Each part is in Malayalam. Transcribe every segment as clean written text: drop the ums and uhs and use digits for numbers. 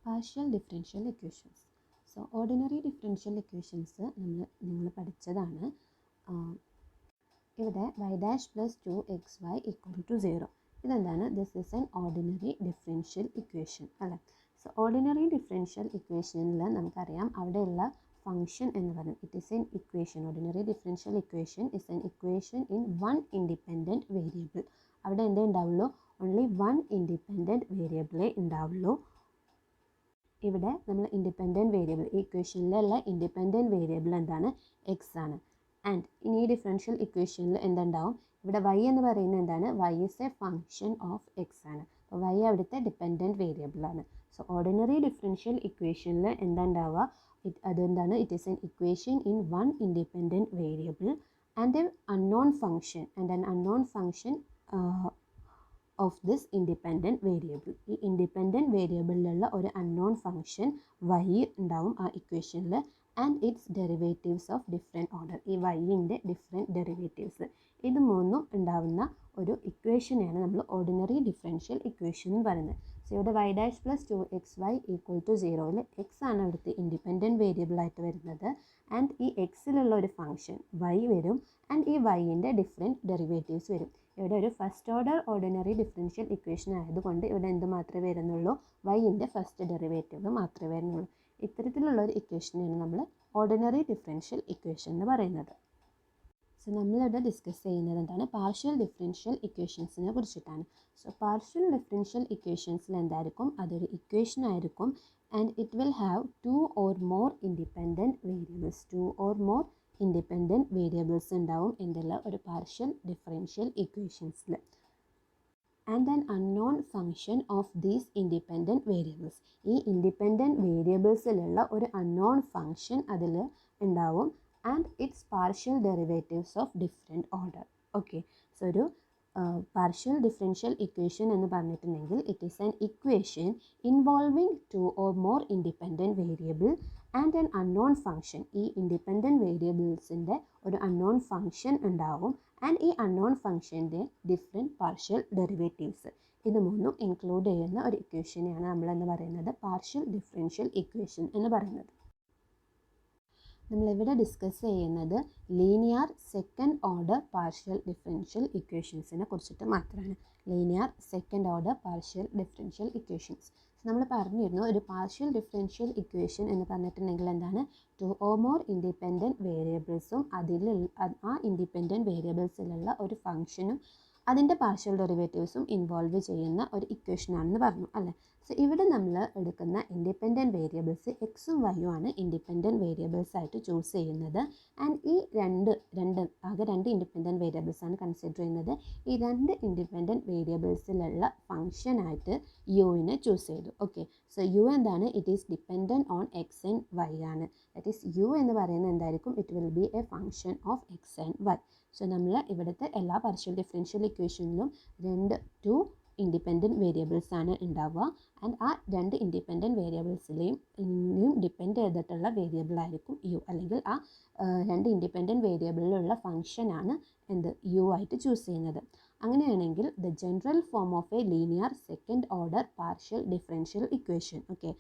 Partial differential equations. So ordinary differential equations നിങ്ങൾ പഠിച്ചതാണ്. ഇവിടെ y dash plus 2xy equal to 0. ഇതെന്താണ്? This is an ordinary differential equation അല്ലേ. സോ ഓർഡിനറി ഡിഫറൻഷ്യൽ ഇക്വേഷനിൽ നമുക്കറിയാം അവിടെയുള്ള ഫംഗ്ഷൻ എന്ന് പറയുന്നത് it is an equation. Ordinary differential equation is an equation in one independent variable. അവിടെ എന്തേ ഉണ്ടാവുള്ളൂ? ഓൺലി വൺ ഇൻഡിപെൻഡൻറ്റ് വേരിയബിളേ ഉണ്ടാവുള്ളൂ. ഇവിടെ നമ്മൾ ഇൻഡിപെൻഡൻറ്റ് വേരിയബിൾ, ഈ ഇക്വേഷനിലുള്ള ഇൻഡിപെൻഡൻറ്റ് വേരിയബിൾ എന്താണ്? എക്സ് ആണ്. ആൻഡ് ഇനി ഈ ഡിഫറൻഷ്യൽ ഇക്വേഷനിൽ എന്തുണ്ടാവും? ഇവിടെ y എന്ന് പറയുന്നത് എന്താണ്? y is a function of x ആണ്. അപ്പോൾ y അവിടുത്തെ ഡിപെൻഡൻറ്റ് വേരിയബിൾ ആണ്. സോ ഓർഡിനറി ഡിഫറൻഷ്യൽ ഇക്വേഷനിൽ എന്താ ഉണ്ടാവുക? അതെന്താണ്? It is an equation in one independent variable and A unknown function of this independent variable. ഈ ഇൻഡിപെൻഡൻറ്റ് വേരിയബിളിലുള്ള ഒരു അൺനോൺ ഫംഗ്ഷൻ y ഉണ്ടാവും ആ ഇക്വേഷനിൽ. And it's derivatives of different order. ഈ വൈൻ്റെ ഡിഫറെൻറ്റ് ഡെറിവേറ്റീവ്സ്, ഇത് മൂന്നും ഉണ്ടാവുന്ന ഒരു ഇക്വേഷനെയാണ് നമ്മൾ ഓർഡിനറി ഡിഫറൻഷ്യൽ ഇക്വേഷൻ എന്ന് പറയുന്നത്. സോ ഇവിടെ y dash plus 2xy equal to 0യിൽ എക്സ് ആണ് അവിടുത്തെ ഇൻഡിപെൻഡൻറ്റ് വേരിയബിൾ ആയിട്ട് വരുന്നത്. ആൻഡ് ഈ എക്സിലുള്ള ഒരു ഫംഗ്ഷൻ y വരും. ആൻഡ് ഈ വൈൻ്റെ ഡിഫറെൻറ്റ് ഡെറിവേറ്റീവ്സ് വരും. ഇവിടെ ഒരു first order ordinary differential equation ആയതുകൊണ്ട് ഇവിടെ എന്ത് മാത്രമേ വരുന്നുള്ളൂ? വൈൻ്റെ ഫസ്റ്റ് ഡെറിവേറ്റീവ് മാത്രമേ വരുന്നുള്ളൂ. ഇത്തരത്തിലുള്ള ഒരു ഇക്വേഷനെയാണ് നമ്മൾ ഓർഡിനറി ഡിഫറൻഷ്യൽ ഇക്വേഷൻ എന്ന് പറയുന്നത്. സോ നമ്മളിവിടെ ഡിസ്കസ് ചെയ്യുന്നത് എന്താണ്? പാർഷ്യൽ ഡിഫറൻഷ്യൽ ഇക്വേഷൻസിനെ കുറിച്ചിട്ടാണ്. സോ പാർഷ്യൽ ഡിഫറൻഷ്യൽ ഇക്വേഷൻസിൽ എന്തായിരിക്കും? അതൊരു ഇക്വേഷൻ ആയിരിക്കും. And it will have two or more independent variables ഉണ്ടാവും എന്നുള്ള ഒരു പാർഷ്യൽ ഡിഫറൻഷ്യൽ ഇക്വേഷൻസിൽ. And an unknown function of these independent variables. ഈ ഇൻഡിപെൻഡൻറ്റ് വേരിയബിൾസിലുള്ള ഒരു അൺനോൺ ഫംഗ്ഷൻ അതിൽ ഉണ്ടാവും. And its partial derivatives of different order. Okay, so ഒരു പാർഷ്യൽ ഡിഫറൻഷ്യൽ ഇക്വേഷൻ എന്ന് പറഞ്ഞിട്ടുണ്ടെങ്കിൽ it is an equation involving two or more independent variable and an unknown function. ഈ ഇൻഡിപെൻഡൻറ്റ് വേരിയബിൾസിൻ്റെ ഒരു അൺനോൺ ഫംഗ്ഷൻ ഉണ്ടാവും. ആൻഡ് ഈ അൺനോൺ ഫംഗ്ഷൻ്റെ ഡിഫറെൻറ്റ് പാർഷ്യൽ ഡെറിവേറ്റീവ്സ്, ഇത് മൂന്നും ഇൻക്ലൂഡ് ചെയ്യുന്ന ഒരു ഇക്വേഷനെയാണ് നമ്മളെന്ന് പറയുന്നത് പാർഷ്യൽ ഡിഫറൻഷ്യൽ ഇക്വേഷൻ എന്ന് പറയുന്നത്. നമ്മളിവിടെ ഡിസ്കസ് ചെയ്യുന്നത് linear second order partial differential ഇക്വേഷൻസിനെ കുറിച്ചിട്ട് മാത്രമാണ്. Linear second order partial differential equations. നമ്മൾ പറഞ്ഞിരുന്നു ഒരു പാർഷ്യൽ ഡിഫറൻഷ്യൽ ഇക്വേഷൻ എന്ന് പറഞ്ഞിട്ടുണ്ടെങ്കിൽ എന്താണ്? ടു ഓർ മോർ ഇൻഡിപെൻഡൻറ്റ് വേരിയബിൾസും ആ ഇൻഡിപെൻഡൻറ്റ് വേരിയബിൾസിലുള്ള ഒരു ഫംഗ്ഷനും അതിൻ്റെ പാർഷ്യൽ ഡെറിവേറ്റീവ്സും ഇൻവോൾവ് ചെയ്യുന്ന ഒരു ഇക്വേഷനാണെന്ന് പറഞ്ഞു അല്ലേ. സോ ഇവിടെ നമ്മൾ എടുക്കുന്ന ഇൻഡിപെൻഡൻറ്റ് വേരിയബിൾസ് എക്സും വൈയും ആണ് ഇൻഡിപെൻഡൻറ്റ് വേരിയബിൾസ് ആയിട്ട് ചൂസ് ചെയ്യുന്നത്. ആൻഡ് ഈ ആകെ രണ്ട് ഇൻഡിപെൻഡൻറ്റ് വേരിയബിൾസ് ആണ് കൺസിഡർ ചെയ്യുന്നത്. ഈ രണ്ട് ഇൻഡിപെൻഡൻറ്റ് വേരിയബിൾസിലുള്ള ഫംഗ്ഷനായിട്ട് യുവിനെ ചൂസ് ചെയ്തു. ഓക്കെ, സോ യു എന്താണ്? It is dependent on x and y ആണ്. ദാറ്റ് ഈസ് യു എന്ന് പറയുന്നത് എന്തായിരിക്കും? It will be a function of x and y. So നമ്മൾ ഇവിടുത്തെ എല്ലാ പാർഷ്യൽ ഡിഫറൻഷ്യൽ ഇക്വേഷനിലും ടു ഇൻഡിപെൻഡൻറ്റ് വേരിയബിൾസ് ആണ് ഉണ്ടാവുക. ആൻഡ് ആ രണ്ട് ഇൻഡിപെൻഡൻറ്റ് വേരിയബിൾസിലെയും ഡിപ്പെൻഡ് ചെയ്തിട്ടുള്ള വേരിയബിൾ ആയിരിക്കും യു, അല്ലെങ്കിൽ ആ രണ്ട് ഇൻഡിപെൻഡൻറ്റ് വേരിയബിളിലുള്ള ഫംഗ്ഷനാണ് എന്ത്? യു ആയിട്ട് ചൂസ് ചെയ്യുന്നത്. അങ്ങനെയാണെങ്കിൽ the general form of a linear second order partial differential equation. Okay,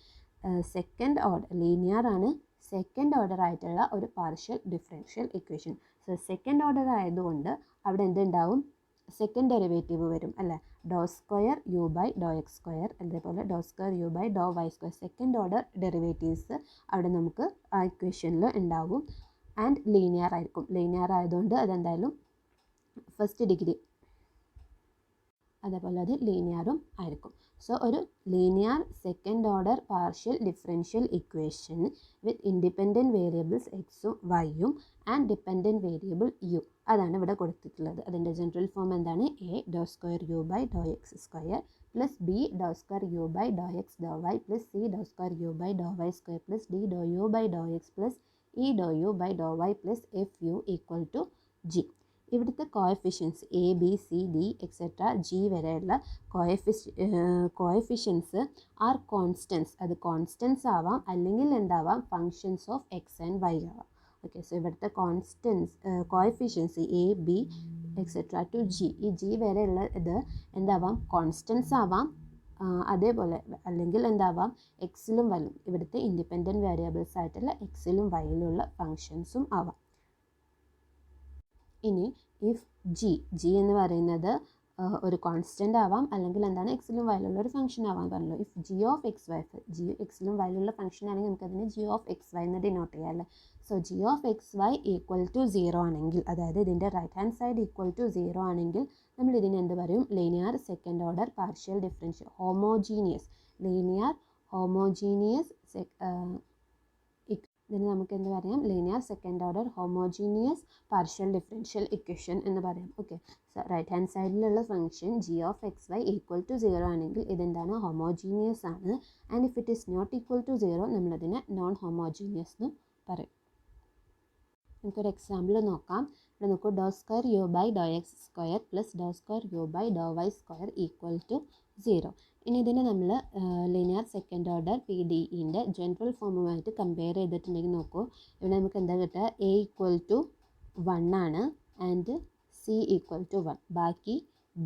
second order linear ആണ്, സെക്കൻഡ് ഓർഡർ ആയിട്ടുള്ള ഒരു partial differential equation. So second order ആയതുകൊണ്ട് അവിടെ എന്തുണ്ടാവും? സെക്കൻഡ് ഡെറിവേറ്റീവ് വരും അല്ലേ. Do square u by Dr x square, അതേപോലെ do square u by Dr y square. Second order derivatives അവിടെ നമുക്ക് ആ ഇക്വേഷനിൽ ഉണ്ടാവും. ആൻഡ് ലീനിയർ ആയിരിക്കും. ലീനിയർ ആയതുകൊണ്ട് അതെന്തായാലും ഫസ്റ്റ് ഡിഗ്രി, അതേപോലെ അത് ലീനിയറും ആയിരിക്കും. സോ ഒരു linear second order partial differential equation with independent variables എക്സും വൈയും ആൻഡ് ഡിപ്പെൻഡൻറ്റ് വേരിയബിൾ യു, അതാണ് ഇവിടെ കൊടുത്തിട്ടുള്ളത്. അതിൻ്റെ ജനറൽ ഫോം എന്താണ്? A doh square u by Dr x square plus B doh square u by Dr x doh y plus C doh square u by Dr y square plus D doh u by Dr x plus E doh u by Dr y plus F U equal to G. ഇവിടുത്തെ coefficients A B C D etcetera G വരെയുള്ള കോഎഫിഷ്യൻസ് ആർ കോൺസ്റ്റൻസ്. അത് കോൺസ്റ്റൻസ് ആവാം, അല്ലെങ്കിൽ എന്താവാം? Functions of x and y ആവാം. ഓക്കെ, സോ ഇവിടുത്തെ coefficients A B etcetera to G, ഈ ജി വരെയുള്ള ഇത് എന്താവാം? കോൺസ്റ്റൻസ് ആവാം, അതേപോലെ അല്ലെങ്കിൽ എന്താവാം എക്സിലും വൈയിലും ഇവിടുത്തെ ഇൻഡിപെൻഡൻറ്റ് വേരിയബിൾസ് ആയിട്ടുള്ള എക്സിലും വൈയിലുള്ള ഫങ്ഷൻസും ആവാം. ഇനി ഇഫ് ജി എന്ന് പറയുന്നത് ഒരു കോൺസ്റ്റൻ്റ് ആവാം അല്ലെങ്കിൽ എന്താണ് എക്സിലും വൈയിലുള്ള ഒരു ഫംഗ്ഷൻ ആവാൻ പറഞ്ഞല്ലോ. If G of x y G എക്സിലും വൈയിലുള്ള ഫംഗ്ഷൻ ആണെങ്കിൽ നമുക്കതിനെ ജി ഓഫ് എക്സ് വൈ എന്ന് ഡിനോട്ട് ചെയ്യാം അല്ലേ. So G of x y equal to 0 ആണെങ്കിൽ, അതായത് ഇതിൻ്റെ right hand side equal to 0 ആണെങ്കിൽ നമ്മൾ ഇതിന് എന്ത് പറയും? Linear second order partial differential linear homogeneous ഇതിന് നമുക്ക് എന്ത് പറയാം? Linear second order homogeneous partial differential equation എന്ന് പറയാം. ഓക്കെ, സോ റൈറ്റ് ഹാൻഡ് സൈഡിലുള്ള function G of x y equal to 0 ആണെങ്കിൽ ഇതെന്താണ്? ഹോമോജീനിയസ് ആണ്. And if it is not equal to 0 നമ്മളതിനെ നോൺ ഹോമോജീനിയസ് എന്ന് പറയും. നമുക്കൊരു എക്സാമ്പിൾ നോക്കാം. ഇവിടെ നോക്കൂ, do square u by Dr x square plus do square u by Dr y square equal to 0. ഇനി ഇതിനെ നമ്മൾ linear second order P D ഇൻ്റെ ജനറൽ ഫോമുമായിട്ട് കമ്പയർ ചെയ്തിട്ടുണ്ടെങ്കിൽ നോക്കൂ, ഇവിടെ നമുക്ക് എന്താ കിട്ടുക? എ ഈക്വൽ ടു 1 ആണ് ആൻഡ് സി ഈക്വൽ ടു 1. ബാക്കി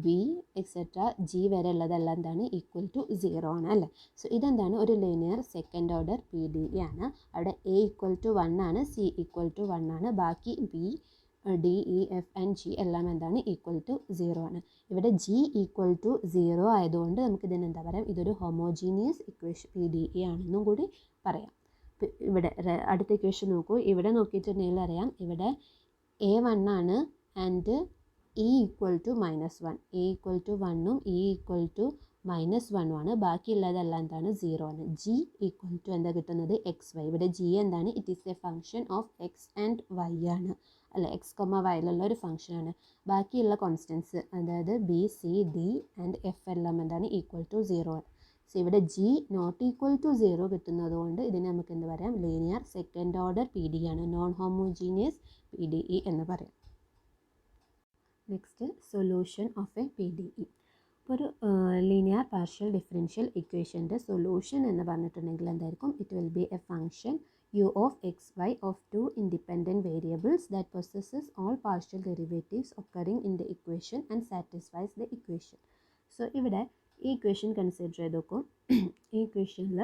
ബി എക്സെട്ര ജി വരെ ഉള്ളതെല്ലാം എന്താണ്? ഈക്വൽ ടു 0 ആണ് അല്ലേ. സോ ഇതെന്താണ്? ഒരു linear second order P D E ആണ്. അവിടെ എ ഈക്വൽ ടു 1 ആണ്, സി ഈക്വൽ ടു 1 ആണ്, ബാക്കി B D E F and G എല്ലാം എന്താണ്? ഈക്വൽ ടു 0 ആണ്. ഇവിടെ ജി ഈക്വൽ ടു 0 ആയതുകൊണ്ട് നമുക്ക് ഇതിന് എന്താ പറയാം? ഇതൊരു homogeneous equation P D E ആണെന്നും കൂടി പറയാം. ഇവിടെ അടുത്ത ഇക്വേഷൻ നോക്കൂ. ഇവിടെ നോക്കിയിട്ടുണ്ടെങ്കിൽ അറിയാം, ഇവിടെ എ 1 ആണ് and E equal to -1. A equal to 1ഉം ഇ ഈക്വൽ ടു -1ഉം ആണ്. ബാക്കിയുള്ളതെല്ലാം എന്താണ്? 0 ആണ്. ജി ഈക്വൽ ടു എന്താ കിട്ടുന്നത്? X y. ഇവിടെ ജി എന്താണ്? It is a function of x and y ആണ് അല്ലെ. എക്സ് കൊമ വൈയിലുള്ള ഒരു ഫംഗ്ഷനാണ്. ബാക്കിയുള്ള കോൺസ്റ്റൻസ് അതായത് B C D and F എല്ലാം എന്താണ്? ഈക്വൽ ടു 0 ആണ്. സോ ഇവിടെ ജി നോട്ട് ഈക്വൽ ടു 0 കിട്ടുന്നത് കൊണ്ട് ഇതിനെ നമുക്ക് എന്ത് പറയാം? Linear second order P D ആണ്, non homogeneous P D E എന്ന് പറയാം. Next, solution of a P D E. ഇപ്പോൾ ഒരു ലീനിയർ പാർഷ്യൽ ഡിഫറൻഷ്യൽ ഇക്വേഷൻ്റെ സൊല്യൂഷൻ എന്ന് പറഞ്ഞിട്ടുണ്ടെങ്കിൽ എന്തായിരിക്കും? It will be a function u of xy of two independent variables that possesses all partial derivatives occurring in the equation and satisfies the equation. So ഇവിടെ ഈ ഇക്വേഷൻ കൺസിഡർ ചെയ്ത് നോക്കും. ഈ ഇക്വേഷനിൽ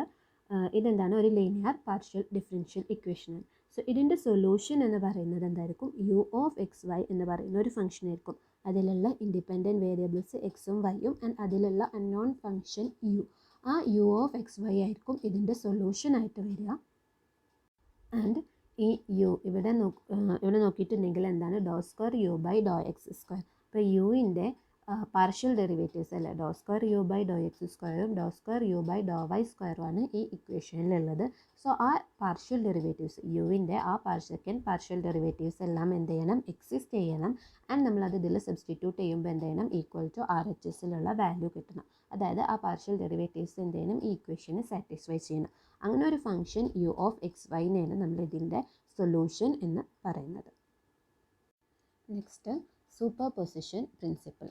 ഇതെന്താണ്? ഒരു ലീനിയർ പാർഷ്യൽ ഡിഫറൻഷ്യൽ ഇക്വേഷനാണ്. സോ ഇതിൻ്റെ സൊല്യൂഷൻ എന്ന് പറയുന്നത് എന്തായിരിക്കും? യു ഓഫ് എക്സ് വൈ എന്ന് പറയുന്ന ഒരു ഫംഗ്ഷൻ ആയിരിക്കും. അതിലുള്ള ഇൻഡിപെൻഡൻറ്റ് വേരിയബിൾസ് എക്സും വൈയും ആൻഡ് അതിലുള്ള അൺനോൺ ഫംഗ്ഷൻ യു. ആ യു ഓഫ് എക്സ് വൈ ആയിരിക്കും ഇതിൻ്റെ സൊല്യൂഷൻ ആയിട്ട് വരിക. ആൻഡ് ഈ യു ഇവിടെ നോക്കിയിട്ടുണ്ടെങ്കിൽ എന്താണ്? Do square u by Dr x square. ഇപ്പോൾ യുവിൻ്റെ പാർഷ്യൽ ഡെറിവേറ്റീവ്സ് അല്ലേ, do square u by Dr x സ്ക്വയറും do square u by Dr y സ്ക്വയറുമാണ് ഈ ഇക്വേഷനിലുള്ളത്. സോ ആ പാർഷ്യൽ ഡെറിവേറ്റീവ്സ് യുവിൻ്റെ സെക്കൻഡ് പാർഷ്യൽ ഡെറിവേറ്റീവ്സ് എല്ലാം എന്ത് ചെയ്യണം? എക്സിസ്റ്റ് ചെയ്യണം. ആൻഡ് നമ്മളത് ഇതിൽ സബ്സ്റ്റിറ്റ്യൂട്ട് ചെയ്യുമ്പോൾ എന്ത് ചെയ്യണം? ഈക്വൽ ടു ആർ എച്ച് എസിലുള്ള വാല്യൂ കിട്ടണം. അതായത് ആ പാർഷ്യൽ ഡെറിവേറ്റീവ്സ് എന്ത് ചെയ്യണം? ഈ ഇക്വേഷനെ സാറ്റിസ്ഫൈ ചെയ്യണം. അങ്ങനെ ഒരു ഫംഗ്ഷൻ യു ഓഫ് എക്സ് വൈനെയാണ് നമ്മൾ ഇതിൻ്റെ സൊല്യൂഷൻ എന്ന് പറയുന്നത്. Next, superposition principle.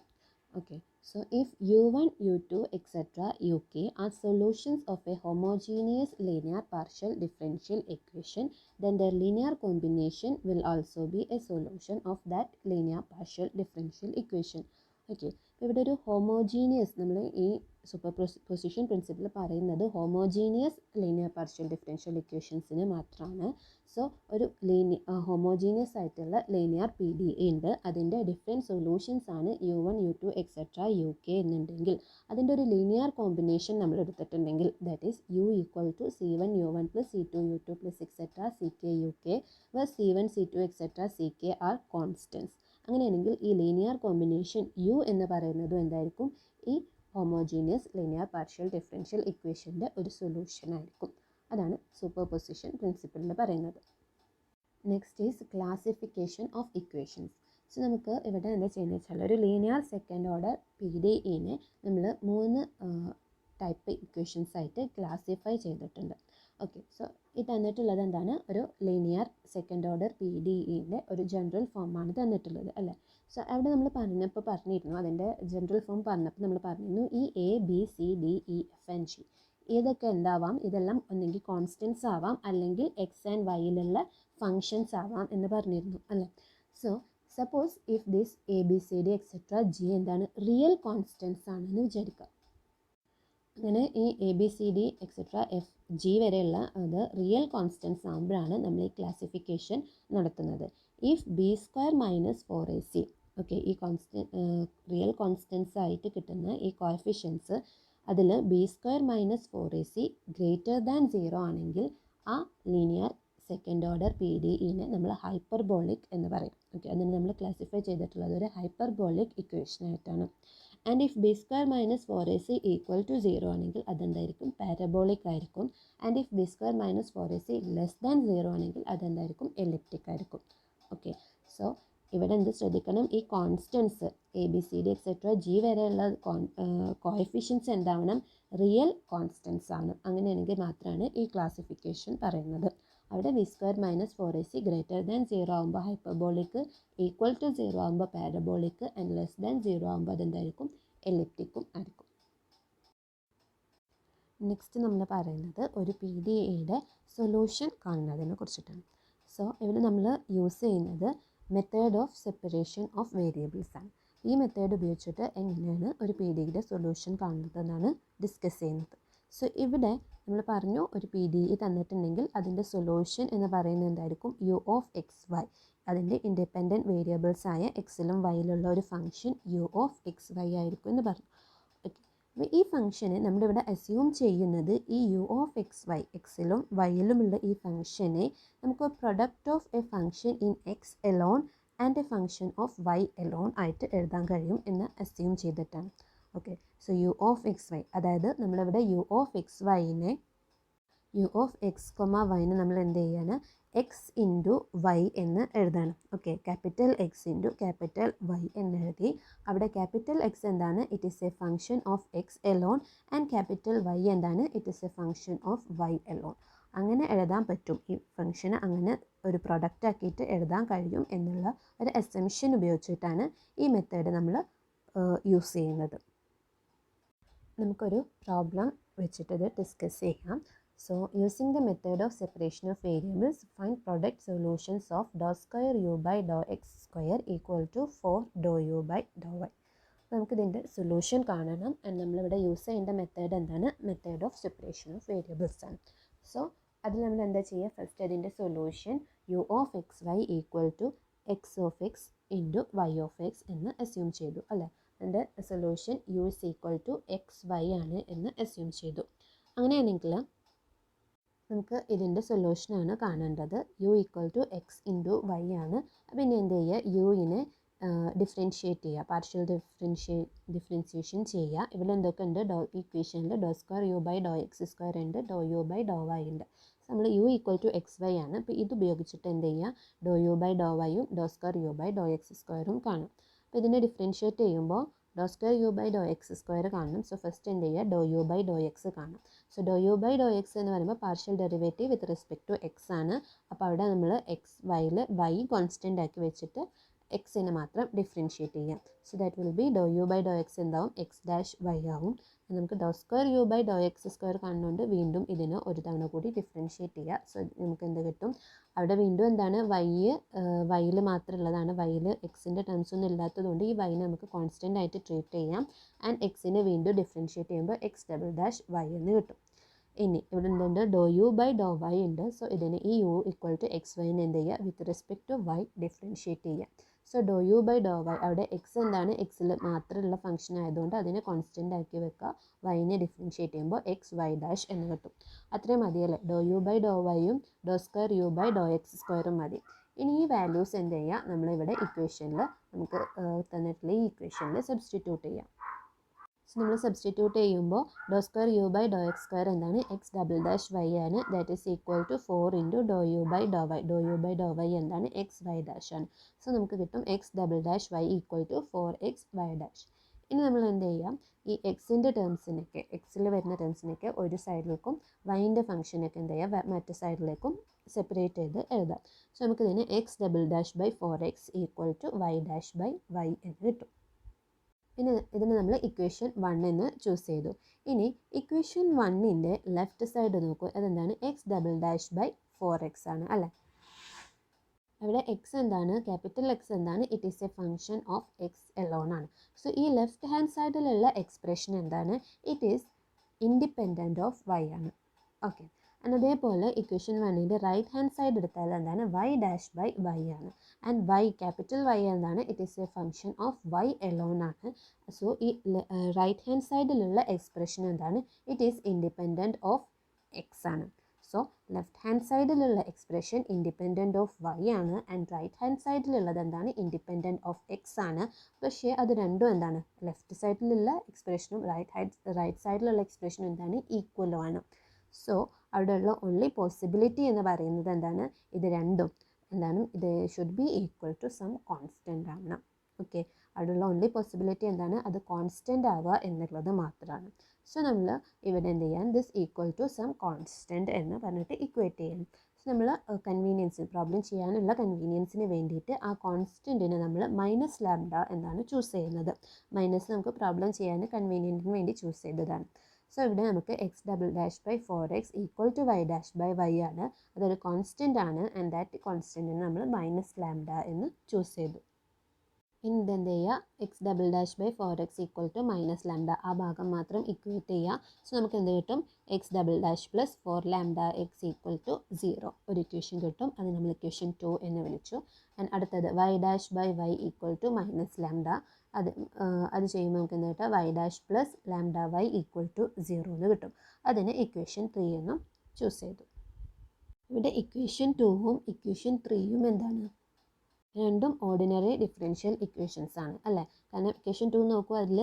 Okay, so if u1, u2, etc. uk are solutions of a homogeneous linear partial differential equation, then their linear combination will also be a solution of that linear partial differential equation. Okay, ഇവിടെ ഒരു ഹോമോജീനിയസ്, നമ്മൾ ഈ സൂപ്പർ പൊസിഷൻ പ്രിൻസിപ്പിൾ പറയുന്നത് ഹോമോജീനിയസ് ലീനിയർ പാർഷ്യൽ ഡിഫറൻഷ്യൽ ഇക്വേഷൻസിന് മാത്രമാണ്. സോ ഒരു ഹോമോജീനിയസ് ആയിട്ടുള്ള ലീനിയർ പി ഡി ഇ ഉണ്ട്. അതിൻ്റെ ഡിഫറെൻറ്റ് സൊല്യൂഷൻസ് ആണ് u1, u2, etc. uk എന്നുണ്ടെങ്കിൽ അതിൻ്റെ ഒരു ലീനിയർ കോമ്പിനേഷൻ നമ്മൾ എടുത്തിട്ടുണ്ടെങ്കിൽ that is u equal to c1 u1 plus c2 u2 plus etcetera ck uk where c1 c2 etc. ck are constants. അങ്ങനെയാണെങ്കിൽ ഈ ലീനിയർ കോമ്പിനേഷൻ u എന്ന് പറയുന്നത് എന്തായിരിക്കും? ഈ ഹോമോജീനിയസ് ലീനിയർ പാർഷ്യൽ ഡിഫറൻഷ്യൽ ഇക്വേഷൻ്റെ ഒരു സൊല്യൂഷൻ ആയിരിക്കും. അതാണ് സൂപ്പർ പൊസിഷൻ പ്രിൻസിപ്പിളിൽ പറയുന്നത്. Next is classification of equations. So നമുക്ക് ഇവിടെ എന്താ ചെയ്യുന്നത് വെച്ചാൽ ഒരു linear second order P D ഇനെ നമ്മൾ 3 ടൈപ്പ് ഇക്വേഷൻസ് ആയിട്ട് ക്ലാസിഫൈ ചെയ്തിട്ടുണ്ട്. ഓക്കെ, സോ ഇത് തന്നിട്ടുള്ളത് എന്താണ്? ഒരു linear second order P D ഇൻ്റെ ഒരു ജനറൽ ഫോമാണ് തന്നിട്ടുള്ളത് അല്ലേ. സോ അവിടെ നമ്മൾ പറഞ്ഞിരുന്നു അതിൻ്റെ ജനറൽ ഫോം പറഞ്ഞപ്പോൾ നമ്മൾ പറഞ്ഞിരുന്നു ഈ A B C D E F and G ഇതൊക്കെ എന്താവാം? ഇതെല്ലാം ഒന്നെങ്കിൽ കോൺസ്റ്റൻസ് ആവാം അല്ലെങ്കിൽ എക്സ് ആൻഡ് വൈയിലുള്ള ഫങ്ഷൻസ് ആവാം എന്ന് പറഞ്ഞിരുന്നു അല്ലേ. So suppose if this A B C D etcetera G എന്താണ്? റിയൽ കോൺസ്റ്റൻസ് ആണെന്ന് വിചാരിക്കുക. അങ്ങനെ ഈ A B C D etcetera F G വരെയുള്ള അത് റിയൽ കോൺസ്റ്റൻസ് ആകുമ്പോഴാണ് നമ്മൾ ഈ ക്ലാസിഫിക്കേഷൻ നടത്തുന്നത്. If B square minus 4ac, okay, ഈ റിയൽ കോൺസ്റ്റൻസ് ആയിട്ട് കിട്ടുന്ന ഈ കോഎഫിഷ്യൻസ് അതിൽ B square minus 4ac greater than 0 ആണെങ്കിൽ ആ linear second order P D ഇനെ നമ്മൾ ഹൈപ്പർബോളിക് എന്ന് പറയും. ഓക്കെ, അതിന് നമ്മൾ ക്ലാസിഫൈ ചെയ്തിട്ടുള്ളത് ഒരു ഹൈപ്പർബോളിക് ഇക്വേഷൻ ആയിട്ടാണ്. And if B square minus 4ac equal to 0 ആണെങ്കിൽ അതെന്തായിരിക്കും? പാരബോളിക് ആയിരിക്കും. And if B square minus 4ac less than 0 ആണെങ്കിൽ അതെന്തായിരിക്കും? എലിപ്റ്റിക് ആയിരിക്കും. ഓക്കെ, സോ ഇവിടെ എന്ത് ശ്രദ്ധിക്കണം? ഈ constants A B C D etcetera G വരെയുള്ള കോഎഫിഷ്യൻസ് എന്താവണം? റിയൽ കോൺസ്റ്റൻസ് ആണ്. അങ്ങനെയാണെങ്കിൽ മാത്രമാണ് ഈ ക്ലാസിഫിക്കേഷൻ പറയുന്നത്. അവിടെ B square minus 4ac greater than 0 ആകുമ്പോൾ ഹൈപ്പർബോളിക്, ഈക്വൽ ടു 0 ആകുമ്പോൾ പാരബോളിക്, ആൻഡ് ലെസ് ദാൻ 0 ആകുമ്പോൾ അതെന്തായിരിക്കും? എലിപ്റ്റിക്കും ആയിരിക്കും. നെക്സ്റ്റ് നമ്മൾ പറയുന്നത് ഒരു പി ഡി എയുടെ സൊല്യൂഷൻ കാണുന്നതിനെ കുറിച്ചിട്ടാണ്. സോ ഇവിടെ നമ്മൾ യൂസ് ചെയ്യുന്നത് method of separation of variables ആണ്. ഈ മെത്തേഡ് ഉപയോഗിച്ചിട്ട് എങ്ങനെയാണ് ഒരു പി ഡി ഇയുടെ സൊല്യൂഷൻ കാണുന്നതെന്നാണ് ഡിസ്കസ് ചെയ്യുന്നത്. സോ ഇവിടെ നമ്മൾ പറഞ്ഞു ഒരു പി ഡി ഇ തന്നിട്ടുണ്ടെങ്കിൽ അതിൻ്റെ സൊല്യൂഷൻ എന്ന് പറയുന്നത് എന്തായിരിക്കും? U of x y. അതിൻ്റെ ഇൻഡിപെൻഡൻറ്റ് വേരിയബിൾസ് ആയ എക്സിലും വൈയിലുള്ള ഒരു function u of x y ആയിരിക്കും എന്ന് പറഞ്ഞു. ഓക്കെ, അപ്പോൾ ഈ ഫംഗ്ഷന് നമ്മളിവിടെ അസ്യൂം ചെയ്യുന്നത് ഈ യു ഓഫ് എക്സ് വൈ, എക്സിലും വൈയിലുമുള്ള ഈ ഫംഗ്ഷനെ നമുക്ക് product of a function in x alone and a function of y alone ആയിട്ട് എഴുതാൻ കഴിയും എന്ന് അസ്യൂം ചെയ്തിട്ടാണ്. Okay, so u of x y, അതായത് നമ്മളിവിടെ യു ഓഫ് എക്സ് വൈനെ യു ഓഫ് എക്സ് വൈനെ നമ്മൾ എന്ത് ചെയ്യാണ്? എക്സ് ഇൻറ്റു വൈ എന്ന് എഴുതണം. Okay, capital x into capital y എന്ന് എഴുതി. അവിടെ ക്യാപിറ്റൽ എക്സ് എന്താണ്? It is a function of x alone, and capital y എന്താണ്? It is a function of y alone. അങ്ങനെ എഴുതാൻ പറ്റും. ഈ ഫംഗ്ഷന് അങ്ങനെ ഒരു പ്രൊഡക്റ്റ് ആക്കിയിട്ട് എഴുതാൻ കഴിയും എന്നുള്ള ഒരു അസംഷൻ ഉപയോഗിച്ചിട്ടാണ് ഈ മെത്തേഡ് നമ്മൾ യൂസ് ചെയ്യുന്നത്. നമുക്കൊരു പ്രോബ്ലം വെച്ചിട്ട് ഇത് ഡിസ്കസ് ചെയ്യാം. So, using the method of separation of variables, find product solutions of dou square u by dou x square equal to 4 dou u by dou y. നമുക്ക് ഇതിൻ്റെ സൊല്യൂഷൻ കാണണം. നമ്മളിവിടെ യൂസ് ചെയ്യേണ്ട മെത്തേഡ് എന്താണ്? Method of separation of variables ആണ്. സോ അതിൽ നമ്മൾ എന്താ ചെയ്യുക? ഫസ്റ്റ് അതിൻ്റെ solution u of x y equal to x of x into y of x എന്ന് അസ്യൂം ചെയ്തു അല്ലേ? അതിൻ്റെ solution u is equal to x y ആണ് എന്ന് അസ്യൂം ചെയ്തു. അങ്ങനെയാണെങ്കിൽ നമുക്ക് ഇതിൻ്റെ സൊല്യൂഷനാണ് കാണേണ്ടത്. U equal to x into y ആണ്. അപ്പോൾ ഇനി എന്ത് ചെയ്യുക? യുവിനെ ഡിഫറൻഷ്യേറ്റ് ചെയ്യുക, പാർഷ്യൽ ഡിഫറൻഷ്യേഷൻ ചെയ്യുക. ഇവിടെ എന്തൊക്കെ ഉണ്ട്? ഇക്വേഷനിൽ do square u by Dr x square ഉണ്ട്, do u by Dr y ഉണ്ട്. നമ്മൾ u equal to x y ആണ്. അപ്പോൾ ഇത് ഉപയോഗിച്ചിട്ട് എന്ത് ചെയ്യുക? ഡോ യു ബൈ ഡോ വൈയും do square u by Dr x സ്ക്വയറും കാണാം. അപ്പോൾ ഇതിനെ ഡിഫറൻഷ്യേറ്റ് ചെയ്യുമ്പോൾ do square u by Dr x square കാണണം. സോ ഫസ്റ്റ് എന്ത് ചെയ്യുക? Do u by Dr x കാണാം. So do u by Dr X എന്ന് പറയുമ്പോൾ partial derivative with respect to x ആണ്. അപ്പോൾ അവിടെ നമ്മൾ എക്സ് വൈയിൽ വൈ കോൺസ്റ്റൻ്റ് ആക്കി വെച്ചിട്ട് എക്സിനെ മാത്രം ഡിഫറൻഷ്യേറ്റ് ചെയ്യാം. So that will be do u by Dr x എന്താവും? എക്സ് ഡാഷ് വൈ ആവും. നമുക്ക് do square u by Dr x square കാണുന്നുണ്ട്. വീണ്ടും ഇതിന് ഒരു തവണ കൂടി ഡിഫറൻഷ്യേറ്റ് ചെയ്യുക. സോ നമുക്ക് എന്ത് കിട്ടും? അവിടെ വീണ്ടും എന്താണ്? വൈയിൽ മാത്രമുള്ളതാണ്. വൈയിൽ എക്സിൻ്റെ ടേംസ് ഒന്നും ഇല്ലാത്തതുകൊണ്ട് ഈ വൈനെ നമുക്ക് കോൺസ്റ്റൻ്റ് ആയിട്ട് ട്രീറ്റ് ചെയ്യാം. ആൻഡ് എക്സിനെ വീണ്ടും ഡിഫറൻഷ്യേറ്റ് ചെയ്യുമ്പോൾ എക്സ് ഡബിൾ ഡാഷ് വൈ എന്ന് കിട്ടും. ഇനി ഇവിടെ എന്തുണ്ട്? Do u by Dr y ഉണ്ട്. സോ ഇതിന് ഈ യു ഈക്വൽ ടു എക്സ് വൈനെ എന്ത് ചെയ്യുക? With respect to y differentiate ചെയ്യുക. So do u by Dr y, അവിടെ എക്സ് എന്താണ്? എക്സിൽ മാത്രമുള്ള ഫംഗ്ഷൻ ആയതുകൊണ്ട് അതിനെ കോൺസ്റ്റൻ്റ് ആക്കി വെക്കുക. വൈനെ ഡിഫറൻഷ്യേറ്റ് ചെയ്യുമ്പോൾ എക്സ് വൈ ഡാഷ് എന്ന് കിട്ടും. അത്രയും മതിയല്ലേ? ഡോ യു ബൈ ഡോ വൈയും do square u by Dr x സ്ക്വയറും മതി. ഇനി ഈ വാല്യൂസ് എന്ത് ചെയ്യുക? നമ്മളിവിടെ ഇക്വേഷനിൽ നമുക്ക് തന്നിട്ടുള്ള ഈ ഇക്വേഷനിൽ സബ്സ്റ്റിറ്റ്യൂട്ട് ചെയ്യാം. സോ നമ്മൾ സബ്സ്റ്റിറ്റ്യൂട്ട് ചെയ്യുമ്പോൾ do square u by Dr x square എന്താണ്? എക്സ് ഡബിൾ ഡാഷ് വൈ ആണ്. That is equal to 4 into do u by Dr y. Do u by Dr y എന്താണ്? എക്സ് വൈ ഡാഷ് ആണ്. സോ നമുക്ക് കിട്ടും x double dash y equal to 4x y dash. ഇനി നമ്മൾ എന്ത് ചെയ്യാം? ഈ എക്സിൻ്റെ ടേംസിനൊക്കെ, എക്സിൽ വരുന്ന ടേംസിനൊക്കെ ഒരു സൈഡിലേക്കും വൈൻ്റെ ഫംഗ്ഷനൊക്കെ എന്ത് ചെയ്യുക? മറ്റു സൈഡിലേക്കും സെപ്പറേറ്റ് ചെയ്ത് എഴുതാം. സോ നമുക്കിതിന് x double dash by 4x equal to y dash by y എന്ന് കിട്ടും. പിന്നെ ഇതിന് നമ്മൾ ഇക്വേഷൻ 1 എന്ന് ചൂസ് ചെയ്തു. ഇനി ഇക്വേഷൻ 1ൻ്റെ ലെഫ്റ്റ് സൈഡ് നോക്കൂ. അതെന്താണ്? X double dash by 4x ആണ് അല്ലേ? അവിടെ എക്സ് എന്താണ്? ക്യാപിറ്റൽ എക്സ് എന്താണ്? It is a function of x alone ആണ്. സോ ഈ ലെഫ്റ്റ് ഹാൻഡ് സൈഡിലുള്ള എക്സ്പ്രഷൻ എന്താണ്? It is independent of y ആണ്. ഓക്കെ, ആൻഡ് അതേപോലെ ഇക്വേഷൻ 1ൻ്റെ റൈറ്റ് ഹാൻഡ് സൈഡ് എടുത്താൽ എന്താണ് വൈ ഡാഷ് ബൈ വൈ ആണ്. ആൻഡ് വൈ ക്യാപിറ്റൽ വൈ എന്താണ്, it is a function of y alone ആണ്. സോ ഈ റൈറ്റ് ഹാൻഡ് സൈഡിലുള്ള എക്സ്പ്രഷൻ എന്താണ്, it is independent of x ആണ്. സോ ലെഫ്റ്റ് ഹാൻഡ് സൈഡിലുള്ള എക്സ്പ്രഷൻ ഇൻഡിപെൻഡൻറ്റ് ഓഫ് വൈ ആണ് ആൻഡ് റൈറ്റ് ഹാൻഡ് സൈഡിലുള്ളത് എന്താണ്, ഇൻഡിപെൻഡൻറ്റ് ഓഫ് എക്സ് ആണ്. പക്ഷേ അത് രണ്ടും എന്താണ്, ലെഫ്റ്റ് സൈഡിലുള്ള എക്സ്പ്രഷനും റൈറ്റ് സൈഡിലുള്ള എക്സ്പ്രഷനും എന്താണ്, ഈക്വലും ആണ്. സോ അവിടെയുള്ള ഓൺലി പോസിബിലിറ്റി എന്ന് പറയുന്നത് എന്താണ്, ഇത് രണ്ടും എന്താണ്, ഇത് should be equal to some constant ആണ്. ഓക്കെ, അവിടെയുള്ള ഓൺലി പോസിബിലിറ്റി എന്താണ്, അത് കോൺസ്റ്റൻ്റ് ആവുക എന്നുള്ളത് മാത്രമാണ്. സോ നമ്മൾ ഇവിടെ എന്ത് ചെയ്യാൻ, this equal to some constant എന്ന് പറഞ്ഞിട്ട് ഇക്വേറ്റ് ചെയ്യണം. സോ നമ്മൾ കൺവീനിയൻസ് പ്രോബ്ലം ചെയ്യാനുള്ള കൺവീനിയൻസിന് വേണ്ടിയിട്ട് ആ കോൺസ്റ്റൻറ്റിനെ നമ്മൾ മൈനസ് ലാംഡ എന്നാണ് ചൂസ് ചെയ്യുന്നത്. മൈനസ് നമുക്ക് പ്രോബ്ലം ചെയ്യാൻ കൺവീനിയൻറ്റിന് വേണ്ടി ചൂസ് ചെയ്തതാണ്. സോ ഇവിടെ നമുക്ക് x double dash by 4x equal to y dash by y ആണ്. അതൊരു കോൺസ്റ്റൻ്റ് ആണ് ആൻഡ് ദാറ്റ് കോൺസ്റ്റൻറ്റിന് നമ്മൾ മൈനസ് ലാംഡ എന്ന് ചൂസ് ചെയ്തു. ഇനി ഇതെന്ത് ചെയ്യുക, x double dash by 4x equal to minus lambda, ആ ഭാഗം മാത്രം ഇക്വേറ്റ് ചെയ്യുക. സോ നമുക്ക് എന്ത് കിട്ടും, x double dash plus 4 lambda x equal to 0 ഒരു ഇക്വേഷൻ കിട്ടും. അത് നമ്മൾ ഇക്വേഷൻ 2 എന്ന് വിളിച്ചു. ആൻഡ് അടുത്തത് y dash by y equal to minus lambda, അത് ചെയ്യുമ്പോൾ നമുക്ക് എന്താ കിട്ടുക, y dash plus lambda y equal to 0 എന്ന് കിട്ടും. അതിന് ഇക്വേഷൻ 3 എന്നും ചൂസ് ചെയ്തു. ഇവിടെ ഇക്വേഷൻ 2ഉം ഇക്വേഷൻ 3യും എന്താണ്, രണ്ടും ഓർഡിനറി ഡിഫറൻഷ്യൽ ഇക്വേഷൻസ് ആണ് അല്ലേ. കാരണം ഇക്വേഷൻ 2 നോക്കൂ, അതിൽ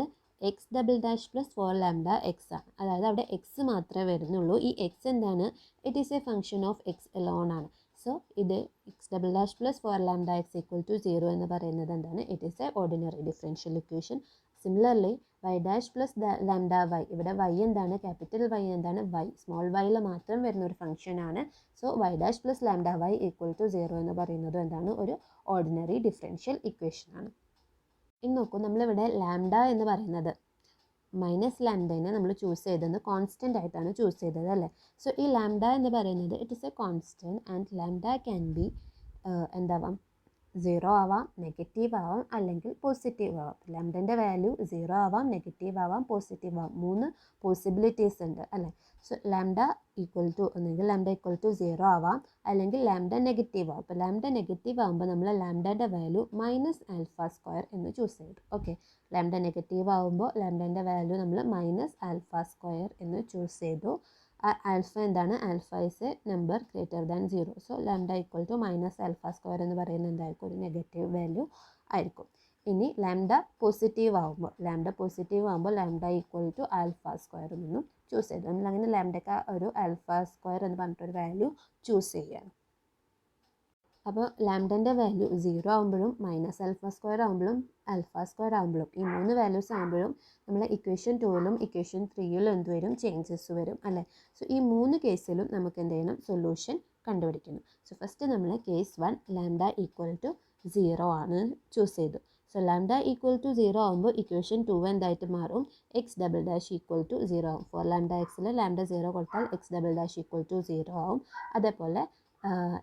x double dash plus 4 lambda x ആണ്. അതായത് അവിടെ എക്സ് മാത്രമേ വരുന്നുള്ളൂ. ഈ എക്സ് എന്താണ്, it is a function of x alone ആണ്. സോ ഇത് x double dash plus 4 lambda x equal to 0 എന്ന് പറയുന്നത് എന്താണ്, it is a ordinary differential equation. Similarly y dash plus lambda y, ഇവിടെ വൈ എന്താണ്, ക്യാപിറ്റൽ വൈ എന്താണ്, വൈ സ്മോൾ വൈയിൽ മാത്രം വരുന്ന ഒരു ഫംഗ്ഷൻ ആണ്. So Y dash plus lambda y equal to 0 എന്ന് പറയുന്നത് എന്താണ്, ഒരു ഓർഡിനറി ഡിഫറൻഷ്യൽ ഇക്വേഷൻ ആണ്. ഇനി നോക്കൂ, നമ്മളിവിടെ ലാംഡ എന്ന് പറയുന്നത് മൈനസ് ലാംഡനെ നമ്മൾ ചൂസ് ചെയ്തത് കോൺസ്റ്റൻ്റ് ആയിട്ടാണ് ചൂസ് ചെയ്തത് അല്ലേ. സോ ഈ ലാംഡ എന്ന് പറയുന്നത് it is a constant and lambda can be എന്താവാം, 0 ആവാം, നെഗറ്റീവ് ആവാം, അല്ലെങ്കിൽ പോസിറ്റീവ് ആവാം. ലാംഡൻ്റെ വാല്യൂ 0 ആവാം, നെഗറ്റീവ് ആവാം, പോസിറ്റീവ് ആവാം. 3 പോസിബിലിറ്റീസ് ഉണ്ട് അല്ലേ. സോ ലാംഡ ഈക്വൽ ടു ഒന്നെങ്കിൽ ലാംഡ ഈക്വൽ ടു 0 ആവാം, അല്ലെങ്കിൽ ലാംഡ നെഗറ്റീവ് ആവും. അപ്പോൾ ലാംഡ നെഗറ്റീവ് ആകുമ്പോൾ നമ്മൾ ലാംഡയുടെ വാല്യൂ മൈനസ് ആൽഫ സ്ക്വയർ എന്ന് ചൂസ് ചെയ്തു. ഓക്കെ, ലാംഡ നെഗറ്റീവ് ആകുമ്പോൾ ലാംഡൻ്റെ വാല്യൂ നമ്മൾ മൈനസ് ആൽഫ സ്ക്വയർ എന്ന് ചൂസ് ചെയ്തു. ആൽഫ എന്താണ്, alpha is a number greater than 0. So lambda equal to minus alpha square എന്ന് പറയുന്നത് എന്തായിരിക്കും, ഒരു നെഗറ്റീവ് വാല്യൂ ആയിരിക്കും. ഇനി ലാംഡ പോസിറ്റീവ് ആകുമ്പോൾ lambda equal to alpha square എന്നും ചൂസ് ചെയ്തു. നമ്മൾ അങ്ങനെ ലാംഡയ്ക്ക് ഒരു ആൽഫ സ്ക്വയർ എന്ന് പറഞ്ഞിട്ടൊരു വാല്യൂ ചൂസ് ചെയ്യണം. അപ്പോൾ ലാംഡൻ്റെ വാല്യൂ 0 ആകുമ്പോഴും മൈനസ് ആൽഫ സ്ക്വയർ ആകുമ്പോഴും ആൽഫ സ്ക്വയർ ആകുമ്പോഴും ഈ 3 വാല്യൂസ് ആകുമ്പോഴും നമ്മൾ ഇക്വേഷൻ 2ലും ഇക്വേഷൻ 3ലും എന്ത് വരും, ചേഞ്ചസ് വരും അല്ലേ. സോ ഈ 3 കേസിലും നമുക്ക് എന്ത് ചെയ്യണം, സൊല്യൂഷൻ കണ്ടുപിടിക്കണം. സോ ഫസ്റ്റ് നമ്മൾ കേസ് 1 ലാംഡ ഈക്വൽ ടു 0 ആണ് ചൂസ് ചെയ്തു. സോ ലാംഡ ഈക്വൽ ടു 0 ആകുമ്പോൾ ഇക്വേഷൻ 2 എന്തായിട്ട് മാറും, x double dash equal to 0 ആവും. ഫോർ ലാംഡ എക്സിൽ ലാംഡ 0 കൊടുത്താൽ x double dash equal to 0 ആവും. അതേപോലെ